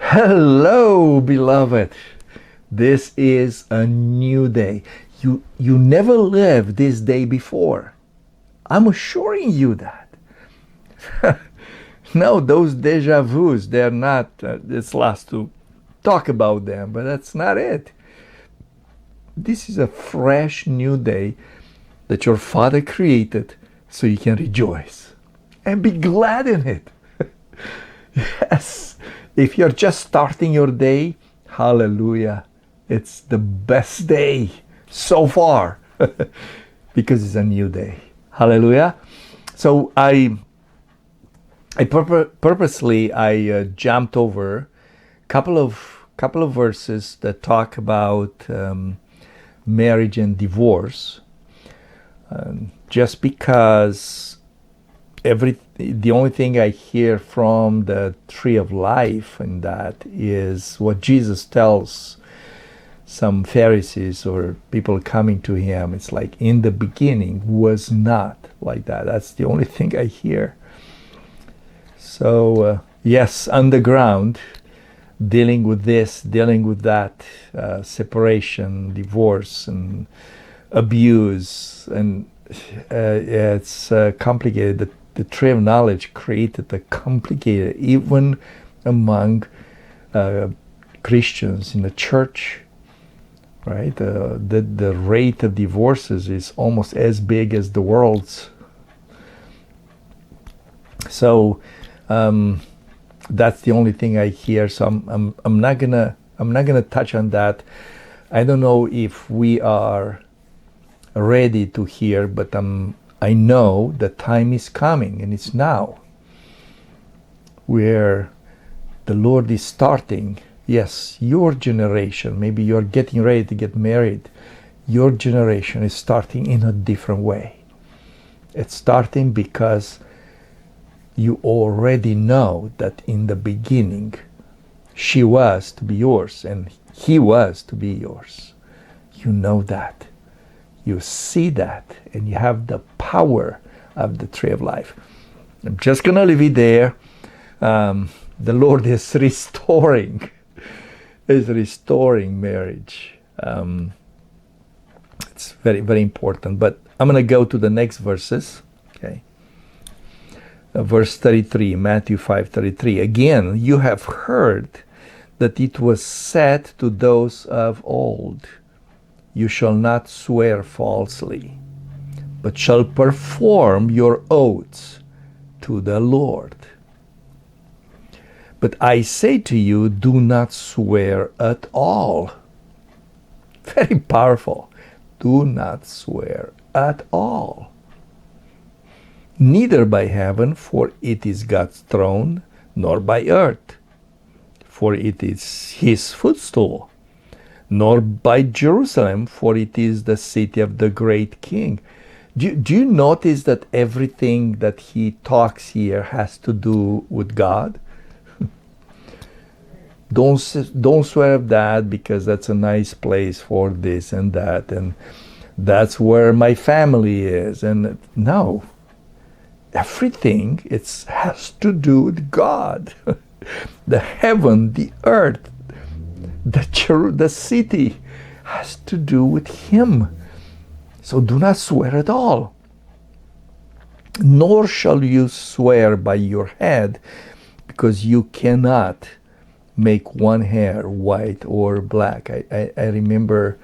Hello, beloved. This is a new day. You never lived this day before. I'm assuring you that. No, those deja vus, they're not, it's last to talk about them, but that's not it. This is a fresh new day that your Father created so you can rejoice and be glad in it. Yes, if you're just starting your day, hallelujah, it's the best day so far because it's a new day. Hallelujah. So purposely jumped over couple of verses that talk about marriage and divorce, just because the only thing I hear from the tree of life and that is what Jesus tells some Pharisees or people coming to him. It's like, in the beginning was not like that. That's the only thing I hear. So yes, underground, dealing with this, dealing with that, separation, divorce, and abuse, and it's complicated. The tree of knowledge created a complicated, even among Christians in the church, right? The rate of divorces is almost as big as the world's. So that's the only thing I hear. So I'm not gonna touch on that. I don't know if we are ready to hear, but I know the time is coming, and it's now, where the Lord is starting. Yes, your generation, maybe you're getting ready to get married. Your generation is starting in a different way. It's starting because you already know that in the beginning she was to be yours and he was to be yours. You know that. You see that, and you have the power of the tree of life. I'm just going to leave it there. The Lord is restoring marriage. It's very, very important. But I'm going to go to the next verses. Okay. Verse 33, Matthew 5:33. Again, you have heard that it was said to those of old, you shall not swear falsely, but shall perform your oaths to the Lord. But I say to you, do not swear at all. Very powerful. Do not swear at all. Neither by heaven, for it is God's throne, nor by earth, for it is his footstool, nor by Jerusalem, for it is the city of the great king. Do you notice that everything that he talks here has to do with God? Don't swear at that because that's a nice place for this and that, and that's where my family is. And no, everything has to do with God. The heaven, the earth, the city has to do with him. So do not swear at all. Nor shall you swear by your head, because you cannot make one hair white or black. I remember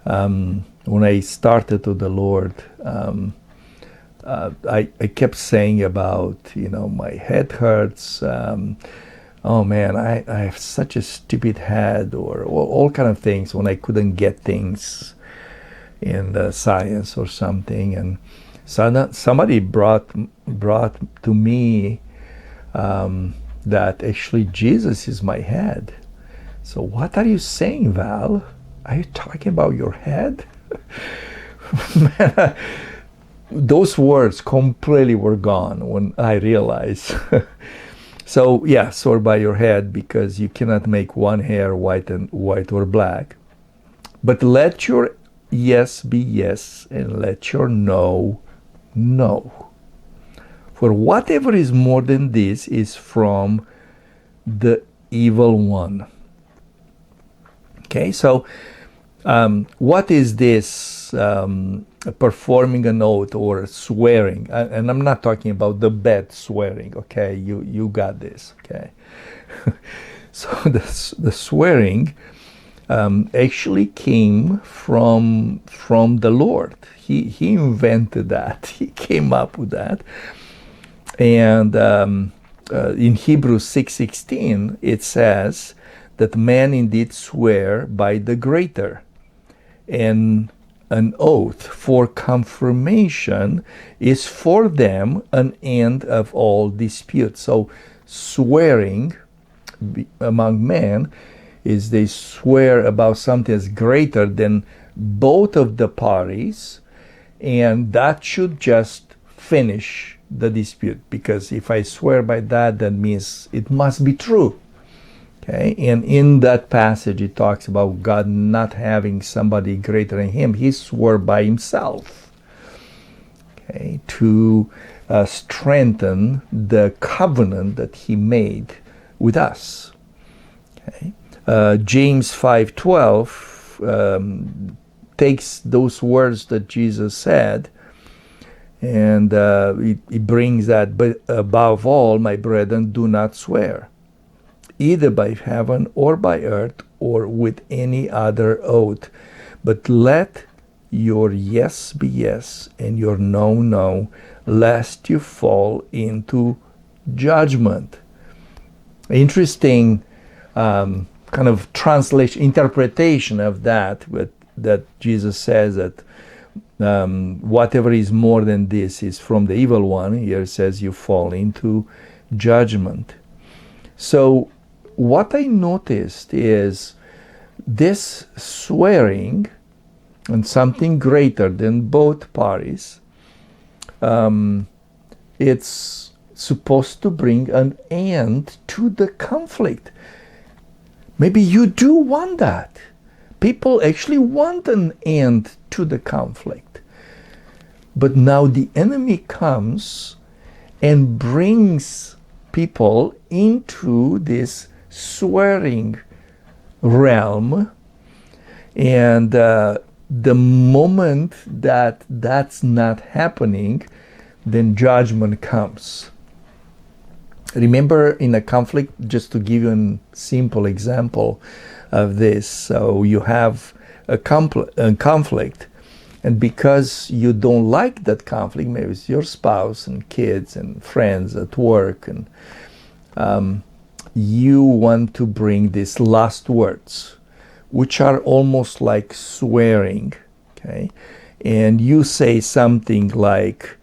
when I started to the Lord, I kept saying about, my head hurts. Oh man, I have such a stupid head, or all kind of things when I couldn't get things in the science or something. And so somebody brought to me that actually Jesus is my head. So what are you saying, Val? Are you talking about your head? Man, those words completely were gone when I realized. So yeah, swear by your head, because you cannot make one hair white or black. But let your yes be yes, and let your no, no. For whatever is more than this is from the evil one. Okay, so what is this performing an oath or swearing? And I'm not talking about the bad swearing, okay? You got this, okay? So the swearing actually came from the Lord. He invented that. He came up with that. And in Hebrews 6:16, it says that man indeed swear by the greater, and an oath for confirmation is for them an end of all dispute. So swearing among men is they swear about something that's greater than both of the parties, and that should just finish the dispute, because if I swear by that, that means it must be true. Okay, and in that passage it talks about God not having somebody greater than him. He swore by himself, okay, to strengthen the covenant that he made with us. Okay, James 5:12 takes those words that Jesus said, and it brings that, but above all, my brethren, do not swear, either by heaven or by earth or with any other oath, but let your yes be yes and your no, no, lest you fall into judgment. Interesting kind of translation, interpretation of that Jesus says that whatever is more than this is from the evil one. Here it says you fall into judgment. So what I noticed is this swearing on something greater than both parties, it's supposed to bring an end to the conflict. Maybe you do want that. People actually want an end to the conflict. But now the enemy comes and brings people into this swearing realm, and the moment that that's not happening, then judgment comes. Remember, in a conflict, just to give you a simple example of this, so you have a conflict, and because you don't like that conflict, maybe it's your spouse and kids and friends at work, and you want to bring these last words, which are almost like swearing, okay? And you say something like,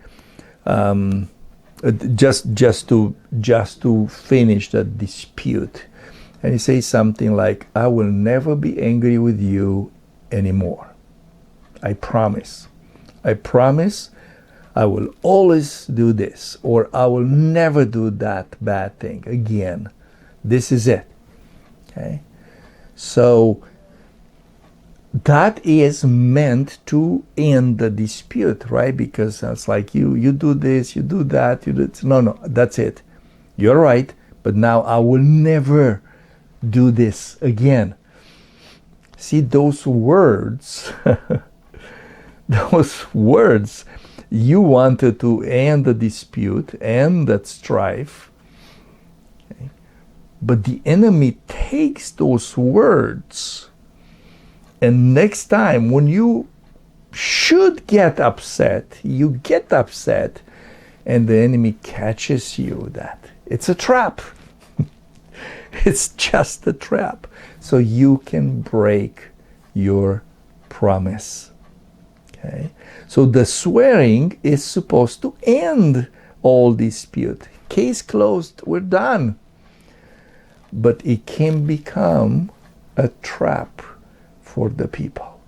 just to finish the dispute, and you say something like, I will never be angry with you anymore. I promise. I promise I will always do this, or I will never do that bad thing again. This is it. Okay? So that is meant to end the dispute, right? Because it's like you do this, you do that, you do this. No, that's it. You're right, but now I will never do this again. See, those words, those words, you wanted to end the dispute, end that strife, okay? But the enemy takes those words, and next time when you should get upset, you get upset, and the enemy catches you that it's a trap. It's just a trap. So you can break your promise. Okay? So the swearing is supposed to end all dispute. Case closed, we're done. But it can become a trap for the people.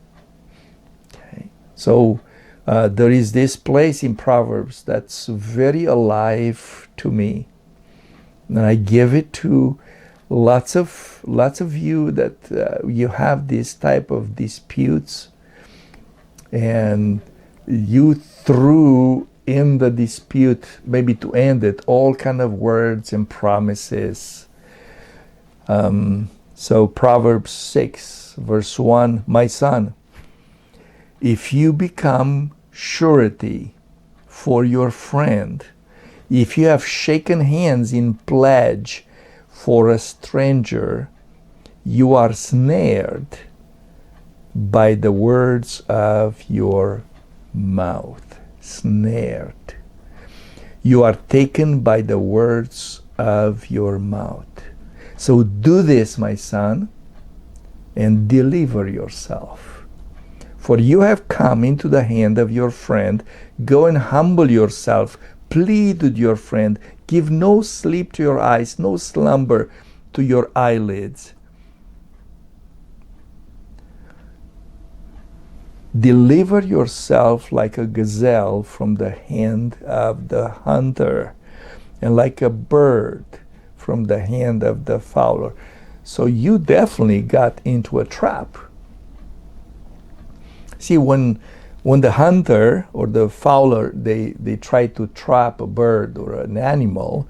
Okay? So there is this place in Proverbs that's very alive to me. And I give it to lots of you that you have this type of disputes, and you threw in the dispute, maybe to end it, all kind of words and promises. So Proverbs 6, verse 1, my son, if you become surety for your friend, if you have shaken hands in pledge for a stranger, you are snared by the words of your mouth. Snared. You are taken by the words of your mouth. So do this, my son, and deliver yourself. For you have come into the hand of your friend. Go and humble yourself. Plead with your friend. Give no sleep to your eyes, no slumber to your eyelids. Deliver yourself like a gazelle from the hand of the hunter, and like a bird from the hand of the fowler. So you definitely got into a trap. See, when the hunter or the fowler, they try to trap a bird or an animal,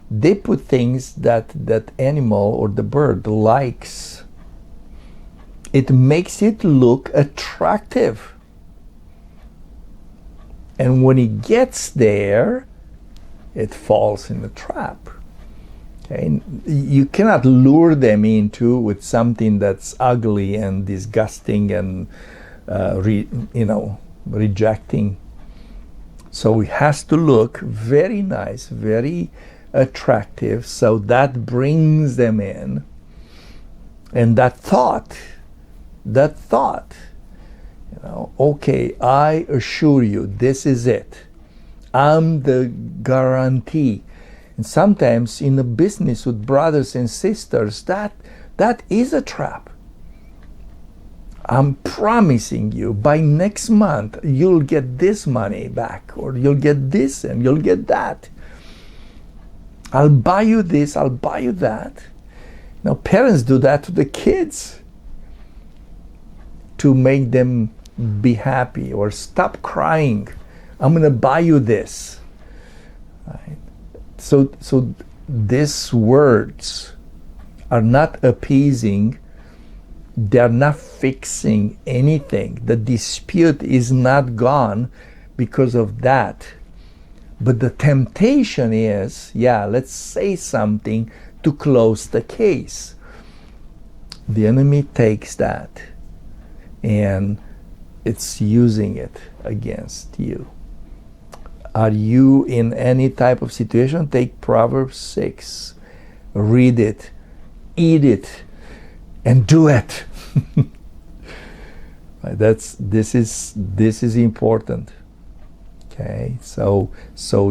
they put things that that animal or the bird likes. It makes it look attractive. And when it gets there, it falls in the trap. Okay? You cannot lure them into with something that's ugly and disgusting and rejecting. So it has to look very nice, very attractive, so that brings them in. And that thought, okay, I assure you, this is it. I'm the guarantee. And sometimes in a business with brothers and sisters, that is a trap. I'm promising you, by next month, you'll get this money back, or you'll get this and you'll get that. I'll buy you this, I'll buy you that. Now, parents do that to the kids to make them be happy or stop crying. I'm going to buy you this. Right? So these words are not appeasing. They're not fixing anything. The dispute is not gone because of that. But the temptation is, let's say something to close the case. The enemy takes that and it's using it against you. Are you in any type of situation? Take Proverbs 6, read it, eat it, and do it. This is important. Okay, so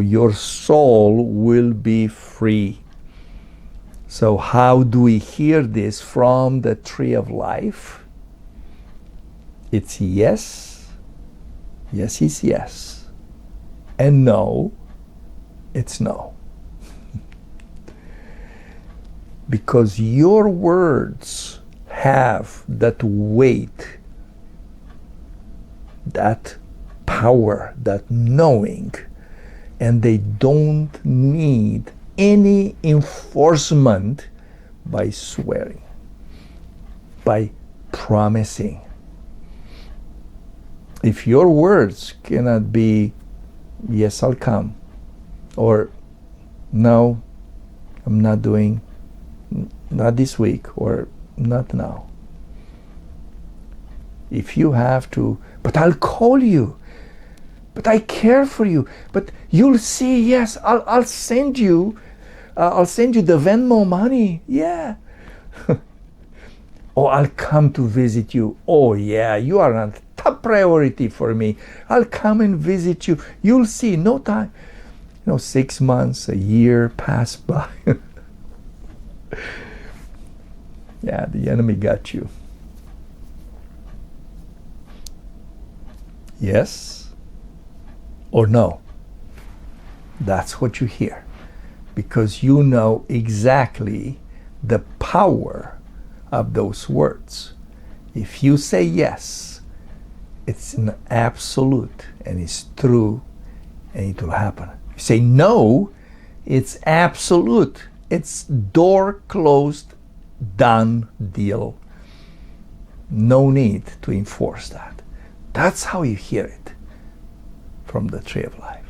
your soul will be free. So how do we hear this from the tree of life? It's yes. Yes is yes. And no, it's no. Because your words have that weight, that power, that knowing, and they don't need any enforcement by swearing, by promising. If your words cannot be, yes, I'll come, or no, I'm not doing, not this week, or not now. If you have to, but I'll call you, but I care for you, but you'll see, yes, I'll send you, I'll send you the Venmo money, yeah. Oh, I'll come to visit you. Oh yeah, you are a top priority for me. I'll come and visit you. You'll see, no time. 6 months, a year pass by. Yeah, the enemy got you. Yes or no? That's what you hear. Because you know exactly the power of those words. If you say yes, it's an absolute and it's true and it will happen. If you say no, it's absolute. It's door closed done deal. No need to enforce that. That's how you hear it from the tree of life.